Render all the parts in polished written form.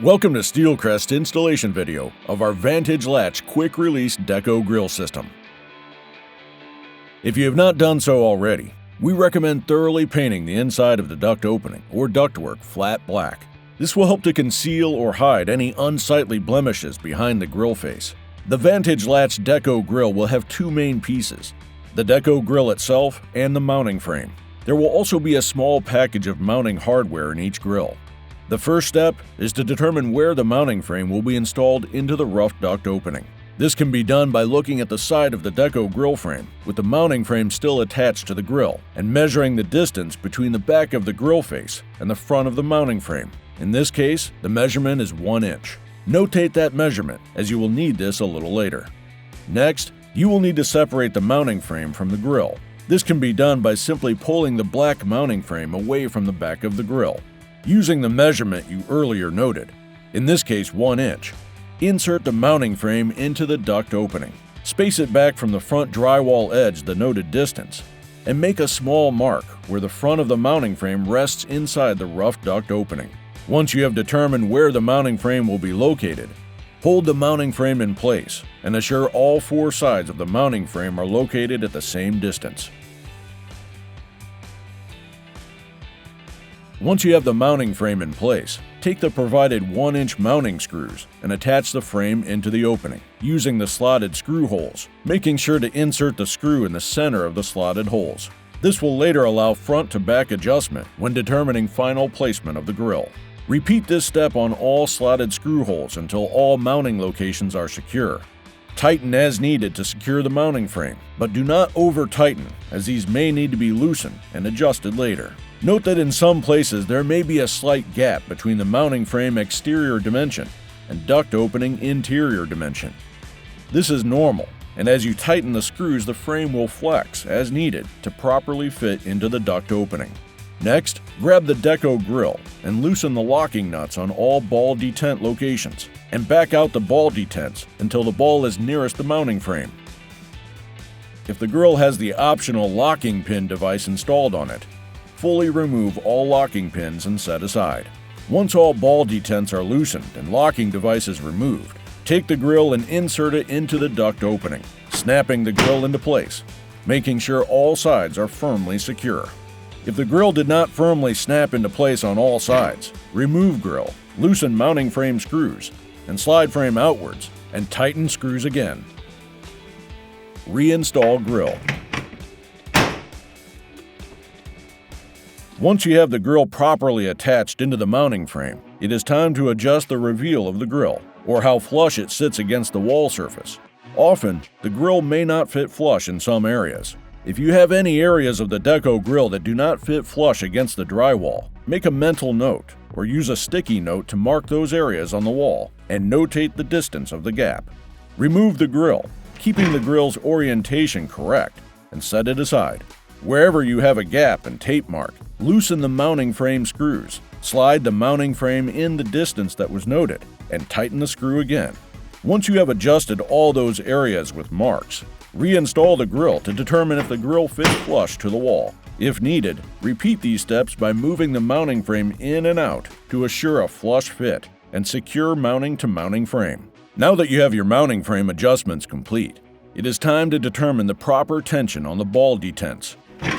Welcome to SteelCrest's installation video of our Vantage Latch Quick Release Deco Grille System. If you have not done so already, we recommend thoroughly painting the inside of the duct opening or ductwork flat black. This will help to conceal or hide any unsightly blemishes behind the grille face. The Vantage Latch Deco Grille will have two main pieces, the Deco Grille itself and the mounting frame. There will also be a small package of mounting hardware in each grille. The first step is to determine where the mounting frame will be installed into the rough duct opening. This can be done by looking at the side of the Deco grille frame with the mounting frame still attached to the grille and measuring the distance between the back of the grille face and the front of the mounting frame. In this case, the measurement is 1 inch. Notate that measurement as you will need this a little later. Next, you will need to separate the mounting frame from the grille. This can be done by simply pulling the black mounting frame away from the back of the grille. Using the measurement you earlier noted, in this case 1 inch, insert the mounting frame into the duct opening. Space it back from the front drywall edge the noted distance, and make a small mark where the front of the mounting frame rests inside the rough duct opening. Once you have determined where the mounting frame will be located, hold the mounting frame in place and assure all 4 sides of the mounting frame are located at the same distance. Once you have the mounting frame in place, take the provided 1-inch mounting screws and attach the frame into the opening, using the slotted screw holes, making sure to insert the screw in the center of the slotted holes. This will later allow front-to-back adjustment when determining final placement of the grille. Repeat this step on all slotted screw holes until all mounting locations are secure. Tighten as needed to secure the mounting frame, but do not over-tighten, as these may need to be loosened and adjusted later. Note that in some places there may be a slight gap between the mounting frame exterior dimension and duct opening interior dimension. This is normal, and as you tighten the screws, the frame will flex as needed to properly fit into the duct opening. Next, grab the Deco Grille and loosen the locking nuts on all ball detent locations, and back out the ball detents until the ball is nearest the mounting frame. If the grille has the optional locking pin device installed on it, fully remove all locking pins and set aside. Once all ball detents are loosened and locking device is removed, take the grille and insert it into the duct opening, snapping the grille into place, making sure all sides are firmly secure. If the grille did not firmly snap into place on all sides, remove grille, loosen mounting frame screws, and slide frame outwards, and tighten screws again. Reinstall grille. Once you have the grille properly attached into the mounting frame, it is time to adjust the reveal of the grille, or how flush it sits against the wall surface. Often, the grille may not fit flush in some areas. If you have any areas of the Deco grille that do not fit flush against the drywall, make a mental note or use a sticky note to mark those areas on the wall and notate the distance of the gap. Remove the grille, keeping the grille's orientation correct, and set it aside. Wherever you have a gap and tape mark, loosen the mounting frame screws, slide the mounting frame in the distance that was noted, and tighten the screw again. Once you have adjusted all those areas with marks, reinstall the grille to determine if the grille fits flush to the wall. If needed, repeat these steps by moving the mounting frame in and out to assure a flush fit and secure mounting to mounting frame. Now that you have your mounting frame adjustments complete, it is time to determine the proper tension on the ball detents.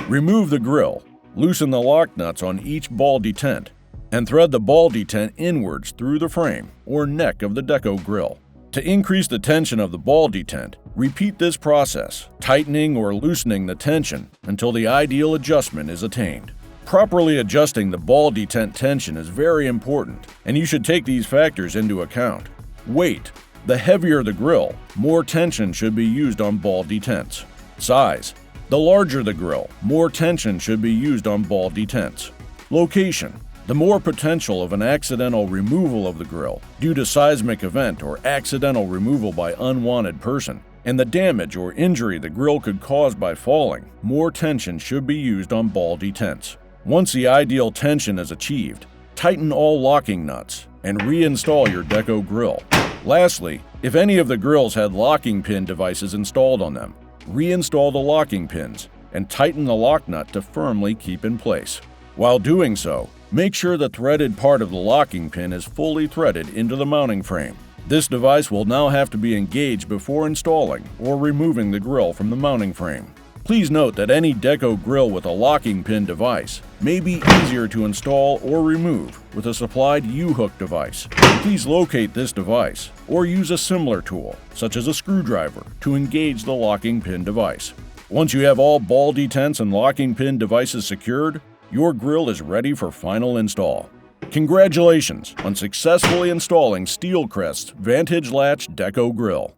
Remove the grille, loosen the lock nuts on each ball detent, and thread the ball detent inwards through the frame or neck of the Deco grille. To increase the tension of the ball detent, repeat this process, tightening or loosening the tension until the ideal adjustment is attained. Properly adjusting the ball detent tension is very important, and you should take these factors into account. Weight. The heavier the grille, more tension should be used on ball detents. Size. The larger the grille, more tension should be used on ball detents. Location. The more potential of an accidental removal of the grille due to seismic event or accidental removal by unwanted person, and the damage or injury the grille could cause by falling, more tension should be used on ball detents. Once the ideal tension is achieved, tighten all locking nuts and reinstall your Deco grille. Lastly, if any of the grilles had locking pin devices installed on them, reinstall the locking pins and tighten the lock nut to firmly keep in place. While doing so, Make sure the threaded part of the locking pin is fully threaded into the mounting frame. This device will now have to be engaged before installing or removing the grill from the mounting frame. Please note that any Deco grill with a locking pin device may be easier to install or remove with a supplied U-hook device. Please locate this device or use a similar tool, such as a screwdriver, to engage the locking pin device. Once you have all ball detents and locking pin devices secured, your grill is ready for final install. Congratulations on successfully installing SteelCrest's Vantage Latch Deco Grille.